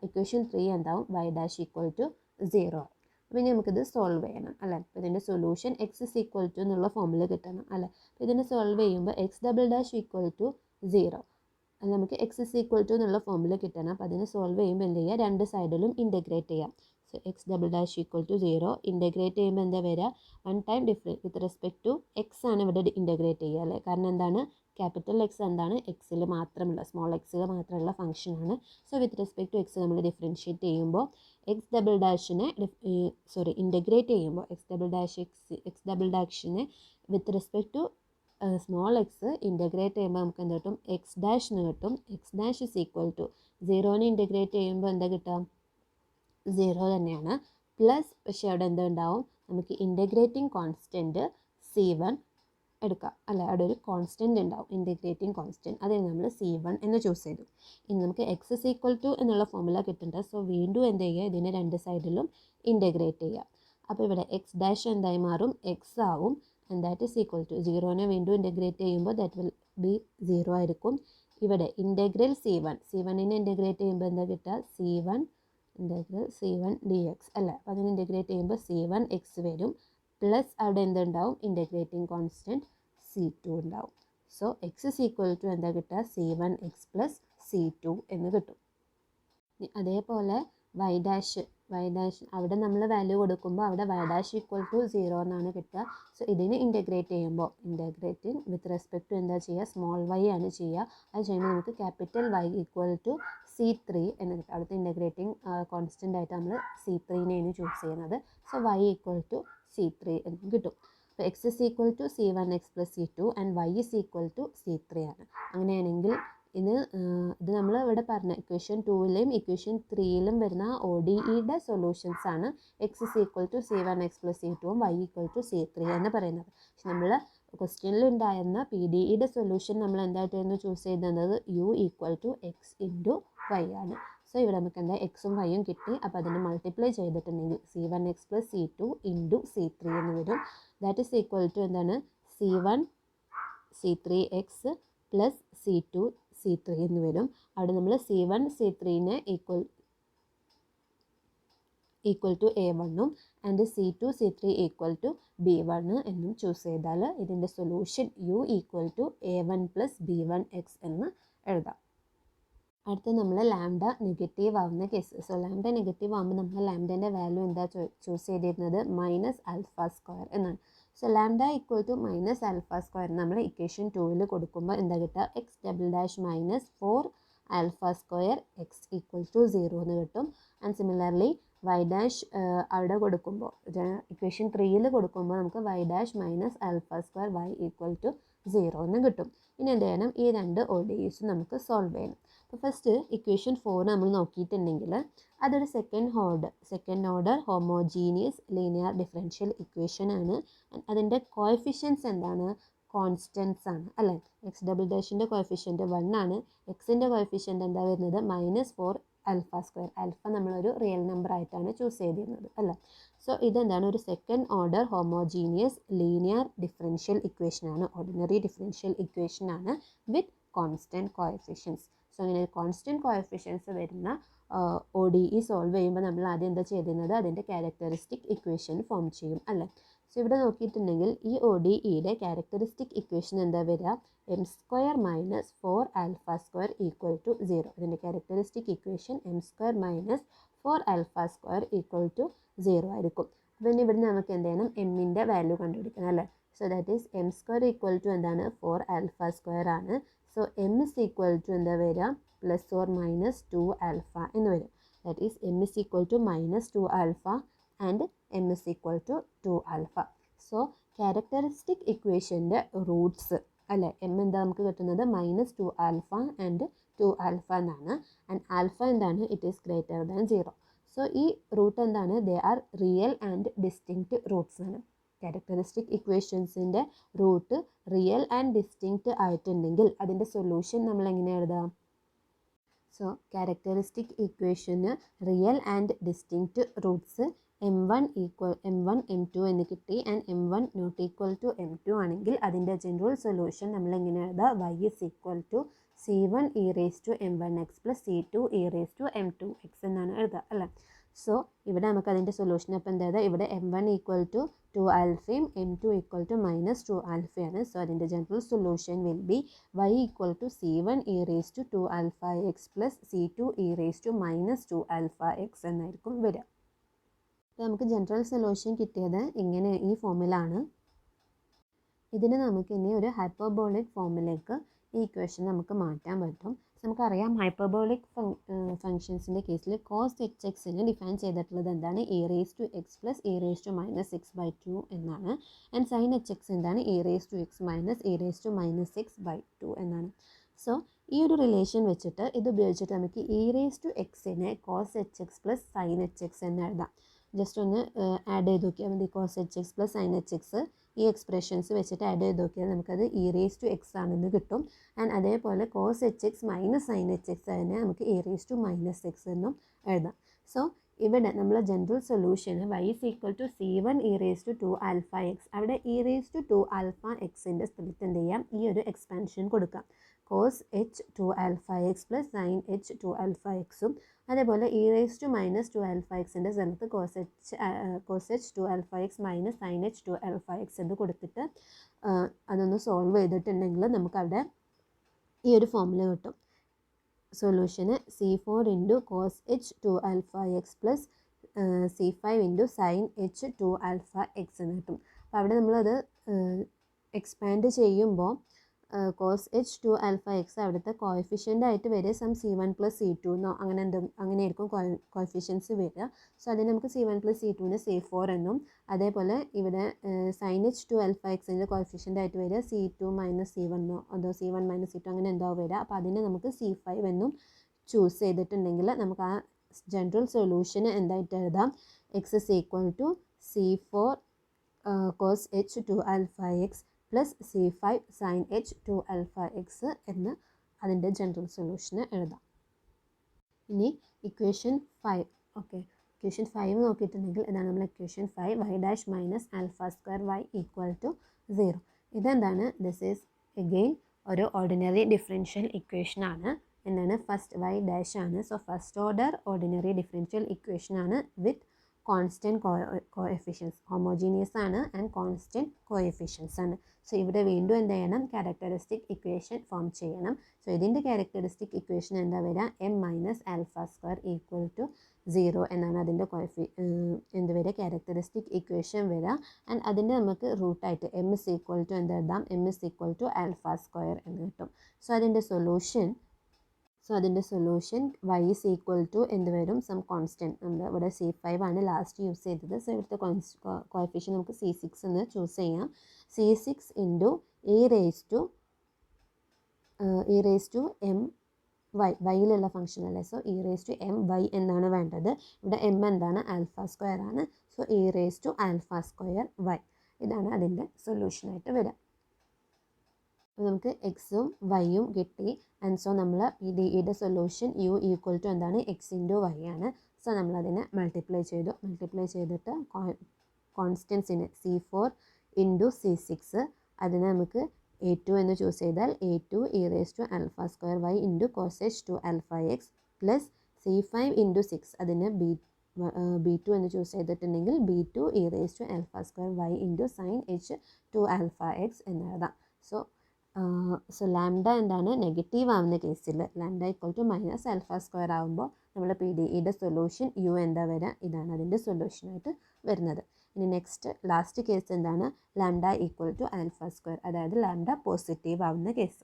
ഇക്വേഷൻ 3 എന്താവും, വൈ ഡാഷ് ഈക്വൽ ടു 0 ആവും. അപ്പോൾ ഇനി നമുക്കിത് സോൾവ് ചെയ്യണം അല്ലേ. അപ്പോൾ ഇതിൻ്റെ solution x is equal to എന്നുള്ള ഫോമിൽ കിട്ടണം അല്ലേ. അപ്പോൾ ഇതിനെ സോൾവ് ചെയ്യുമ്പോൾ x double dash equal to 0 അല്ല, നമുക്ക് എക്സ് ഇസ് ഈക്വൽ ടു എന്നുള്ള ഫോമിൽ കിട്ടണം. അപ്പോൾ അതിനെ സോൾവ് ചെയ്യുമ്പോൾ എന്ത് ചെയ്യുക, രണ്ട് സൈഡിലും ഇൻറ്റഗ്രേറ്റ് ചെയ്യാം. So x double dash equal to 0 integrate ചെയ്യുമ്പോൾ എന്താ വരിക, 1 time different with respect to x ആണ് ഇവിടെ ഇൻറ്റഗ്രേറ്റ് ചെയ്യുക അല്ലേ. കാരണം എന്താണ്, ക്യാപിറ്റൽ എക്സ് എന്താണ്, എക്സിൽ മാത്രമുള്ള സ്മോൾ എക്സിൽ മാത്രമുള്ള ഫംഗ്ഷനാണ്. So with respect to x നമ്മൾ ഡിഫറൻഷ്യേറ്റ് ചെയ്യുമ്പോൾ എക്സ് ഡബിൾ ഡാഷിനെ ഇൻറ്റഗ്രേറ്റ് ചെയ്യുമ്പോൾ എക്സ് ഡബിൾ ഡാഷിനെ with respect to small x integrate ചെയ്യുമ്പോൾ നമുക്ക് എന്ത് കിട്ടും, എക്സ് ഡാഷ് എന്ന് കിട്ടും. X dash is equal to 0നെ ഇൻറ്റഗ്രേറ്റ് ചെയ്യുമ്പോൾ എന്താ കിട്ടുക, 0 തന്നെയാണ്. പ്ലസ് പക്ഷേ അവിടെ എന്തുണ്ടാവും, നമുക്ക് ഇൻറ്റഗ്രേറ്റിംഗ് കോൺസ്റ്റൻറ്റ് C1 എടുക്കാം അല്ലേ. അവിടെ ഒരു കോൺസ്റ്റൻറ്റ് ഉണ്ടാവും, ഇൻറ്റഗ്രേറ്റിംഗ് കോൺസ്റ്റൻറ്റ്. അതിന് നമ്മൾ C1 എന്ന് ചൂസ് ചെയ്തു. ഇനി നമുക്ക് എക്സ് ഇസ് ഈക്വൽ ടു എന്നുള്ള ഫോമുല കിട്ടുന്നുണ്ട്. സോ വീണ്ടും എന്ത് ചെയ്യുക, ഇതിനെ രണ്ട് സൈഡിലും ഇൻറ്റഗ്രേറ്റ് ചെയ്യുക. അപ്പോൾ ഇവിടെ എക്സ് ഡാഷ് എന്തായി മാറും, എക്സ് ആവും. And that is equal to 0നെ വീണ്ടും ഇൻറ്റഗ്രേറ്റ് ചെയ്യുമ്പോൾ ദാറ്റ് വിൽ ബി 0 ആയിരിക്കും. ഇവിടെ ഇൻറ്റഗ്രൽ C1നെ ഇൻറ്റഗ്രേറ്റ് ചെയ്യുമ്പോൾ എന്താ കിട്ടുക, C1 ഇൻറ്റഗ്രൽ C1 dx അല്ലേ. അപ്പോൾ അതിന് ഇൻറ്റഗ്രേറ്റ് ചെയ്യുമ്പോൾ C1 x വരും. പ്ലസ് അവിടെ എന്തുണ്ടാവും, ഇൻറ്റഗ്രേറ്റിംഗ് കോൺസ്റ്റൻറ്റ് C2 ഉണ്ടാവും. So x is equal to എന്താ കിട്ടുക, C1x പ്ലസ് C2 എന്ന് കിട്ടും. അതേപോലെ y ഡാഷ് അവിടെ നമ്മൾ വാല്യൂ കൊടുക്കുമ്പോൾ അവിടെ y ഡാഷ് ഈക്വൽ ടു 0 എന്നാണ് കിട്ടുക. സോ ഇതിന് ഇൻ്റഗ്രേറ്റ് ചെയ്യുമ്പോൾ ഇൻ്റഗ്രേറ്റിംഗ് വിത്ത് റെസ്പെക്ട് ടു എന്താ ചെയ്യുക, സ്മോൾ y ആണ് ചെയ്യുക. അത് ചെയ്യുമ്പോൾ നമുക്ക് capital Y equal to C3 എന്ന് കിട്ടും. അവിടുത്തെ ഇൻ്റഗ്രേറ്റിംഗ് കോൺസ്റ്റൻ്റ് ആയിട്ട് നമ്മൾ C3നെയാണ് ചൂസ് ചെയ്യുന്നത്. So y equal to C3 എന്ന് കിട്ടും. അപ്പോൾ x is equal to C1x plus C2 and y is equal to C3 ആണ്. അങ്ങനെയാണെങ്കിൽ ഇത് നമ്മൾ ഇവിടെ പറഞ്ഞ ഇക്വേഷൻ 2ലെയും ഇക്വേഷൻ 3യിലും വരുന്ന ODEയുടെ സൊല്യൂഷൻസ് ആണ് x is equal to C1x plus C2 y equal to C3 എന്ന് പറയുന്നത്. പക്ഷെ നമ്മൾ ക്വസ്റ്റ്യനിൽ ഉണ്ടായിരുന്ന PDEയുടെ സൊല്യൂഷൻ നമ്മൾ എന്തായിട്ടായിരുന്നു ചൂസ് ചെയ്തത്, u equal to x into y ആണ്. സോ ഇവിടെ നമുക്ക് എന്താ എക്സും വൈയും കിട്ടി. അപ്പോൾ അതിനെ മൾട്ടിപ്ലൈ ചെയ്തിട്ടുണ്ടെങ്കിൽ C1x plus C2 into C3 എന്ന് വരും. ദാറ്റ് ഈസ് ഈക്വൽ ടു എന്താണ്, C1 C3x plus C2 C3 എന്ന് വരും. അവിടെ നമ്മൾ C1 C3നെ equal to A1 and C2 C3 equal to B1 എന്നും ചൂസ് ചെയ്താൽ ഇതിൻ്റെ solution u equal to A1 plus B1x എന്ന് എഴുതാം. അടുത്ത് നമ്മൾ ലാംഡ നെഗറ്റീവ് ആവുന്ന കേസ്. സോ ലാംഡ നെഗറ്റീവ് ആകുമ്പോൾ നമ്മൾ ലാംഡേൻ്റെ വാല്യൂ എന്താ ചൂസ് ചെയ്തിരുന്നത്, -α² എന്നാണ്. സോ ലാംഡ ഈക്വൽ ടു -α² നമ്മൾ ഇക്വേഷൻ 2ൽ കൊടുക്കുമ്പോൾ എന്താ കിട്ടുക, x double dash -4α² x equal to 0 എന്ന് കിട്ടും. ആൻഡ് സിമിലർലി y ഡാഷ് അവിടെ കൊടുക്കുമ്പോൾ ഇക്വേഷൻ 3ൽ കൊടുക്കുമ്പോൾ നമുക്ക് y dash -α² y equal to 0 എന്ന് കിട്ടും. ഇനി എന്ത് ചെയ്യണം, ഈ രണ്ട് ODEs നമുക്ക് സോൾവ് ചെയ്യണം. അപ്പോൾ ഫസ്റ്റ് ഇക്വേഷൻ 4 നമ്മൾ നോക്കിയിട്ടുണ്ടെങ്കിൽ അതൊരു second order homogeneous linear differential equation ആണ്. അതിൻ്റെ കോഎഫിഷ്യൻസ് എന്താണ്, കോൺസ്റ്റൻസ് ആണ് അല്ലേ. എക്സ് ഡബിൾ ഡാഷിൻ്റെ കോഎഫിഷ്യൻറ്റ് 1 ആണ്. എക്സിൻ്റെ കോഎഫിഷ്യൻറ്റ് എന്താ വരുന്നത്, -4α². ആൽഫ നമ്മളൊരു റിയൽ നമ്പർ ആയിട്ടാണ് ചൂസ് ചെയ്തിരുന്നത് അല്ലേ. സോ ഇതെന്താണ്, ഒരു second order homogeneous linear differential equation ആണ്, ഓർഡിനറി ഡിഫറൻഷ്യൽ ഇക്വേഷൻ ആണ് വിത്ത് കോൺസ്റ്റൻറ്റ് കോഎഫിഷ്യൻസ്. സോ അങ്ങനെ കോൺസ്റ്റൻറ്റ് കോഎഫിഷ്യൻസ് വരുന്ന ODE സോൾവ് ചെയ്യുമ്പോൾ നമ്മൾ ആദ്യം എന്താ ചെയ്തിരുന്നത്, അതിൻ്റെ ക്യാരക്ടറിസ്റ്റിക് ഇക്വേഷൻ ഫോം ചെയ്യും അല്ലേ. സോ ഇവിടെ നോക്കിയിട്ടുണ്ടെങ്കിൽ ഈ ODEയുടെ ക്യാരക്ടറിസ്റ്റിക് ഇക്വേഷൻ എന്താ വരിക, m² - 4α² ഈക്വൽ ടു 0. ഇതിൻ്റെ characteristic equation m² - 4α² equal to 0 ആയിരിക്കും. പിന്നെ ഇവിടെ നമുക്ക് എന്ത് ചെയ്യണം, എമ്മിൻ്റെ വാല്യൂ കണ്ടുപിടിക്കണം അല്ലേ. So that is m² equal to എന്താണ്, 4α² ആണ്. So m is equal to എന്താ വരിക, +or -2α എന്ന് വരും. That is m is equal to -2α and m is equal to 2α. So characteristic ഇക്വേഷൻ്റെ റൂട്ട്സ് അല്ലേ, m എന്താ നമുക്ക് കിട്ടുന്നത്, -2α ആൻഡ് 2α എന്നാണ്. ആൻഡ് ആൽഫ എന്താണ്, it is greater than 0. So ഈ റൂട്ട് എന്താണ്, they are real and distinct roots ആണ്. Characteristic ഇക്വേഷൻസിൻ്റെ root real and distinct ആയിട്ടുണ്ടെങ്കിൽ അതിൻ്റെ സൊല്യൂഷൻ നമ്മൾ എങ്ങനെ എഴുതാം. സോ ക്യാരക്ടറിസ്റ്റിക് ഇക്വേഷന് real and distinct roots m1 m2 എന്ന് കിട്ടി. And m1 not equal to m2 ആണെങ്കിൽ അതിൻ്റെ ജനറൽ സൊല്യൂഷൻ നമ്മൾ എങ്ങനെ എഴുതാം, y is equal to C1 e⁻m1x plus C2 e⁻m2x എന്നാണ് എഴുതുക അല്ലേ. സോ ഇവിടെ നമുക്ക് അതിൻ്റെ സൊല്യൂഷൻ അപ്പോൾ എന്താ, ഇവിടെ m1 equal to 2α m2 equal to -2α ആണ്. സോ അതിൻ്റെ general solution will be y equal to C1 e⁻2αx plus C2 e⁻−2αx എന്നായിരിക്കും വരിക. അപ്പോൾ നമുക്ക് ജനറൽ സൊല്യൂഷൻ കിട്ടിയത് ഇങ്ങനെ ഈ ഫോമിലാണ്. ഇതിന് നമുക്ക് ഇനി ഒരു ഹൈപ്പർബോളിക് ഫോമിലേക്ക് ഈ ഇക്വേഷൻ നമുക്ക് മാറ്റാൻ പറ്റും. നമുക്കറിയാം ഹൈപ്പർബോളിക് ഫംഗ്ഷൻസിൻ്റെ കേസിൽ cos hxനെ ഡിഫൈൻ ചെയ്തിട്ടുള്ളത് എന്താണ്, e⁻x പ്ലസ് e⁻−x/2 എന്നാണ്. ആൻഡ് sin hx എന്താണ്, e⁻x e⁻−x/2 എന്നാണ്. സോ ഈ ഒരു റിലേഷൻ വെച്ചിട്ട് ഇത് ഉപയോഗിച്ചിട്ട് നമുക്ക് e⁻xനെ cos hx plus sin hx എന്ന് എഴുതാം. ജസ്റ്റ് ഒന്ന് ആഡ് ചെയ്ത് നോക്കിയാൽ മതി. cos hx plus sin hx ഈ എക്സ്പ്രഷൻസ് വെച്ചിട്ട് ആഡ് ചെയ്ത് നോക്കിയാൽ നമുക്കത് e⁻x ആണെന്ന് കിട്ടും. ആൻഡ് അതേപോലെ cos hx minus sin hx അതിനെ നമുക്ക് e⁻−x എന്നും എഴുതാം. സോ ഇവിടെ നമ്മൾ ജനറൽ സൊല്യൂഷന് y is equal to C1 e⁻2αx, അവിടെ e⁻2αxൻ്റെ സ്ഥലത്ത് എന്ത് ചെയ്യാം, ഈ ഒരു എക്സ്പാൻഷൻ കൊടുക്കാം. Cos h two alpha x plus sine h two alpha എക്സും അതേപോലെ e raise to minus two alpha എക്സിൻ്റെ സ്ഥലത്ത് cos h two alpha x minus sine h two alpha x എന്ന് കൊടുത്തിട്ട് അതൊന്ന് സോൾവ് ചെയ്തിട്ടുണ്ടെങ്കിൽ നമുക്കവിടെ ഈ ഒരു ഫോമുല കിട്ടും. സൊല്യൂഷന് C4 into cos h two alpha x plus C5 into sine h two alpha x എന്ന് കിട്ടും. അപ്പോൾ അവിടെ നമ്മളത് എക്സ്പാൻഡ് ചെയ്യുമ്പോൾ cos h two alpha x അവിടുത്തെ കോഎഫിഷ്യൻ്റ് ആയിട്ട് വരിക C1 പ്ലസ് C2 എന്നോ അങ്ങനെയായിരിക്കും കോഎഫിഷ്യൻസ് വരിക. സോ അതിന് നമുക്ക് C1 പ്ലസ് C2ന് C4 എന്നും അതേപോലെ ഇവിടെ സൈൻ എച്ച് ടു ആൽഫ എക്സിൻ്റെ കോഎഫിഷ്യൻ്റ് ആയിട്ട് വരിക C2 മൈനസ് C1 എന്നോ അതോ C1 മൈനസ് C2 അങ്ങനെ എന്തോ വരിക. അപ്പോൾ അതിനെ നമുക്ക് C5 എന്നും ചൂസ് ചെയ്തിട്ടുണ്ടെങ്കിൽ നമുക്ക് ആ ജനറൽ സൊല്യൂഷന് എന്തായിട്ട് എഴുതാം, x is equal to C4 cos h two alpha x plus C5 sine h two alpha x എന്ന് അതിൻ്റെ ജനറൽ സൊല്യൂഷന് എഴുതാം. ഇനി ഇക്വേഷൻ 5 ഓക്കെ, ഇക്വേഷൻ 5 നോക്കിയിട്ടുണ്ടെങ്കിൽ ഇതാണ് നമ്മൾ equation 5 y dash minus alpha square y equal to 0. ഇതെന്താണ്, ദിസ് ഈസ് എഗെയിൻ ഒരു ഓർഡിനറി ഡിഫറൻഷ്യൽ ഇക്വേഷൻ ആണ്. എന്താണ്, ഫസ്റ്റ് y ഡാഷ് ആണ്. So first order ordinary differential equation ആണ് വിത്ത് കോൺസ്റ്റൻറ്റ് കോഎഫിഷ്യൻസ്, ഹോമോജീനിയസ് ആണ് ആൻഡ് കോൺസ്റ്റൻറ്റ് കോഎഫിഷ്യൻസ് ആണ്. സോ ഇവിടെ വീണ്ടും എന്ത് ചെയ്യണം, ക്യാരക്ടറിസ്റ്റിക് ഇക്വേഷൻ ഫോം ചെയ്യണം. സോ ഇതിൻ്റെ ക്യാരക്ടറിസ്റ്റിക് ഇക്വേഷൻ എന്താ വരിക, m minus alpha square equal to 0 എന്നാണ് അതിൻ്റെ എന്ത് വരിക, ക്യാരക്ടറിസ്റ്റിക് ഇക്വേഷൻ വരിക. ആൻഡ് അതിൻ്റെ നമുക്ക് റൂട്ടായിട്ട് എം ഇസ് ഈക്വൽ ടു എന്ത് എഴുതാം, m is equal to alpha square എന്ന് കിട്ടും. സോ അതിൻ്റെ solution y is equal to എന്ത് വരും, സം കോൺസ്റ്റൻറ്റ്. നമ്മൾ ഇവിടെ C5 ആണ് ലാസ്റ്റ് യൂസ് ചെയ്തത്. സോ ഇവിടുത്തെ കോഎഫിഷ്യൻ നമുക്ക് C6 എന്ന് ചൂസ് ചെയ്യാം. C6 into e raise to m വൈയിലുള്ള ഫംഗ്ഷൻ അല്ലേ. So e raise to m y എന്നാണ് വേണ്ടത്. ഇവിടെ എം എന്താണ്, ആൽഫ സ്ക്വയർ ആണ്. So e raise to alpha square y, ഇതാണ് അതിൻ്റെ സൊല്യൂഷനായിട്ട് വരിക. അപ്പോൾ നമുക്ക് എക്സും വൈയും കിട്ടി. ആൻഡ് സോ നമ്മൾ യുടെ സൊല്യൂഷൻ യു ഈക്വൽ ടു എന്താണ്, എക്സ് ഇൻറ്റു വൈ ആണ്. സോ നമ്മളതിനെ മൾട്ടിപ്ലൈ ചെയ്തിട്ട് കോൺസ്റ്റൻസിന് C4 ഇൻറ്റു C6 അതിനെ നമുക്ക് A2 എന്ന് ചൂസ് ചെയ്താൽ A2 e raise to alpha square y into cos h two alpha x plus C5 into 6 അതിന് B2 എന്ന് ചൂസ് ചെയ്തിട്ടുണ്ടെങ്കിൽ B2 e raise to alpha square y into sine h two alpha x എന്ന് എഴുതാം. സോ ലാംഡ എന്താണ്, നെഗറ്റീവ് ആവുന്ന കേസിൽ lambda equal to minus alpha square ആകുമ്പോൾ നമ്മൾ PDEയുടെ സൊല്യൂഷൻ യു എന്താ വരിക, ഇതാണ് അതിൻ്റെ സൊല്യൂഷനായിട്ട് വരുന്നത്. ഇനി ലാസ്റ്റ് കേസ് എന്താണ്, lambda equal to alpha square, അതായത് ലാംഡ പോസിറ്റീവ് ആവുന്ന കേസ്.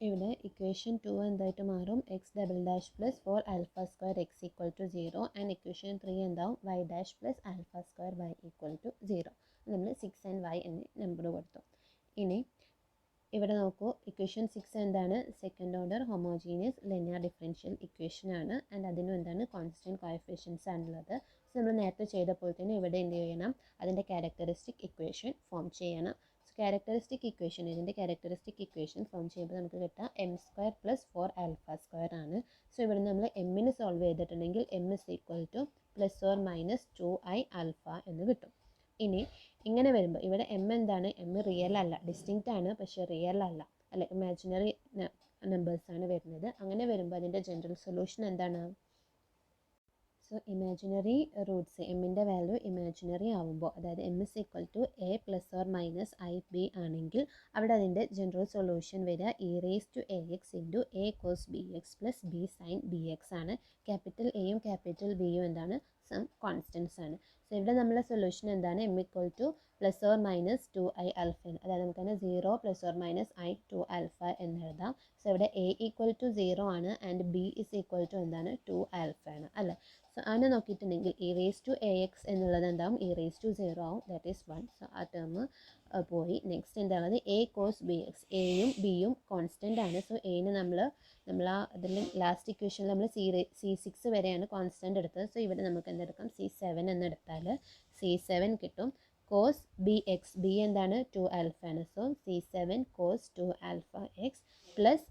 ഇവിടെ ഇക്വേഷൻ 2 എന്തായിട്ട് മാറും, x double dash plus 4 alpha square x equal to 0 and equation 3 എന്താവും, y dash plus alpha square y equal to 0. നമ്മൾ 6 ആൻഡ് വൈ എന്ന നമ്പർ കൊടുത്തു. ഇനി ഇവിടെ നോക്കൂ, ഇക്വേഷൻ 6 എന്താണ്, second order homogeneous linear differential equation ആണ്. ആൻഡ് അതിനും എന്താണ്, കോൺസ്റ്റൻറ്റ് കോഎഫിഷ്യൻസ് ആണുള്ളത്. സോ നമ്മൾ നേരത്തെ ചെയ്തപ്പോൾ തന്നെ ഇവിടെ എന്ത് ചെയ്യണം, അതിൻ്റെ ക്യാരക്ടറിസ്റ്റിക് ഇക്വേഷൻ ഫോം ചെയ്യണം. സോ ഇതിൻ്റെ ക്യാരക്ടറിസ്റ്റിക് ഇക്വേഷൻ ഫോം ചെയ്യുമ്പോൾ നമുക്ക് കിട്ടുക M square plus 4 alpha square ആണ്. സോ ഇവിടെ നമ്മൾ എമ്മിന് സോൾവ് ചെയ്തിട്ടുണ്ടെങ്കിൽ M is equal to plus or minus 2i alpha എന്ന് കിട്ടും. ഇനി ഇങ്ങനെ വരുമ്പോൾ ഇവിടെ എം എന്താണ്, എം റിയൽ അല്ല, ഡിസ്റ്റിങ്ക്റ്റ് ആണ്, പക്ഷേ റിയൽ അല്ല, അല്ലെ, ഇമാജിനറി നമ്പേഴ്സാണ് വരുന്നത്. അങ്ങനെ വരുമ്പോൾ അതിൻ്റെ ജനറൽ സൊല്യൂഷൻ എന്താണ്, സോ ഇമാജിനറി റൂട്ട്സ് എമ്മിൻ്റെ വാല്യൂ ഇമാജിനറി ആവുമ്പോൾ, അതായത് m is equal to a plus or minus i b ആണെങ്കിൽ അവിടെ അതിൻ്റെ ജനറൽ സൊല്യൂഷൻ വരിക e raise to a x into a cos b x plus b sine b x ആണ്. ക്യാപിറ്റൽ എയും ക്യാപിറ്റൽ ബിയും എന്താണ്, സം കോൺസ്റ്റൻസ് ആണ്. സോ ഇവിടെ നമ്മളെ സൊല്യൂഷൻ എന്താണ്, m equal to plus or minus 2i alpha, അതായത് നമുക്ക് തന്നെ 0 plus or minus i 2 alpha എന്ന് എഴുതാം. സോ ഇവിടെ എ ഈക്വൽ ടു 0 ആണ് and b is equal to എന്താണ്, 2 ആൽഫ ആണ് അല്ലേ. സോ അങ്ങനെ നോക്കിയിട്ടുണ്ടെങ്കിൽ e raise to a x എന്നുള്ളത് എന്താവും, ഇ റേസ് ടു 0 ആവും, ദാറ്റ് ഈസ് 1. സോ ആ ടേം പോയി. നെക്സ്റ്റ് എന്താണത്, എ കോസ് ബി എക്സ്, എയും ബിയും കോൺസ്റ്റൻ്റ് ആണ്. സോ എന് നമ്മൾ അതിൽ ലാസ്റ്റ് ഇക്വേഷനിൽ നമ്മൾ C6 വരെയാണ് കോൺസ്റ്റൻ്റ് എടുത്തത്. സോ ഇവിടെ നമുക്ക് എന്തെടുക്കാം, C7 എന്നെടുത്താൽ C7 കിട്ടും. കോസ് ബി എക്സ്, ബി എന്താണ്, 2 ആൽഫ ആണ്. So C7 cos 2 alpha x plus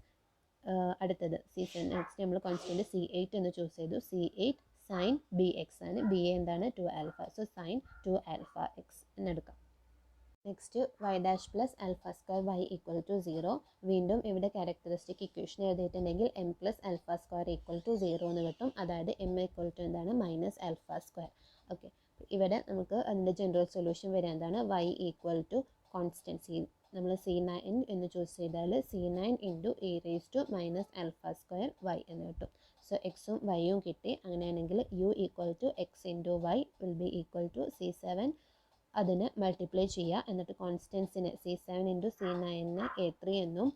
അടുത്തത് C7, നെക്സ്റ്റ് നമ്മൾ കോൺസ്റ്റൻറ്റ് C8 എന്ന് ചൂസ് ചെയ്തു. C8 സൈൻ ബി എക്സ് ആണ്, ബി എന്താണ്, 2 alpha. So sine 2 alpha x എന്നെടുക്കാം. Next y dash plus alpha square y equal to 0. വീണ്ടും ഇവിടെ ക്യാരക്ടറിസ്റ്റിക് ഇക്വേഷൻ എഴുതിയിട്ടുണ്ടെങ്കിൽ m plus alpha square equal to 0 എന്ന് കിട്ടും. അതായത് എം ഈക്വൽ ടു എന്താണ് മൈനസ് ആൽഫ സ്ക്വയർ. ഓക്കെ, ഇവിടെ നമുക്ക് അതിൻ്റെ ജനറൽ സൊല്യൂഷൻ വരിക എന്താണ് വൈ ഈക്വൽ ടു കോൺസ്റ്റൻസി. നമ്മൾ C9 എന്ന് ചൂസ് ചെയ്താൽ C9 into e raise to minus alpha square y എന്ന് കിട്ടും. സോ എക്സും വൈയും കിട്ടി. അങ്ങനെയാണെങ്കിൽ u equal to x into y will be equal to C7. അതിന് മൾട്ടിപ്ലൈ ചെയ്യുക. എന്നിട്ട് കോൺസ്റ്റൻസിന് C7 ഇൻറ്റു C9 A3 എന്നും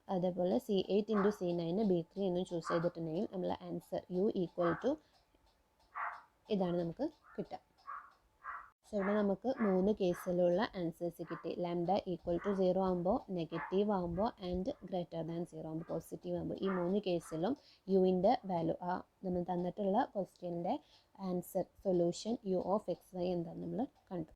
അതേപോലെ C8 ഇൻറ്റു C9 B3 എന്നും ചൂസ് ചെയ്തിട്ടുണ്ടെങ്കിൽ നമ്മളെ ആൻസർ യു ഈക്വൽ ടു ഇതാണ് നമുക്ക് കിട്ടുക. സോ ഇവിടെ നമുക്ക് 3 കേസിലുള്ള ആൻസേഴ്സ് കിട്ടി. ലാംഡ ഈക്വൽ ടു 0 ആകുമ്പോൾ, നെഗറ്റീവ് ആകുമ്പോൾ ആൻഡ് ഗ്രേറ്റർ ദാൻ 0 ആകുമ്പോൾ, പോസിറ്റീവ് ആകുമ്പോൾ, ഈ 3 കേസിലും യുവിൻ്റെ വാല്യൂ നമ്മൾ തന്നിട്ടുള്ള ക്വസ്റ്റ്യൻ്റെ answer solution u of x y എന്താണെന്ന് നമ്മൾ കണ്ടു.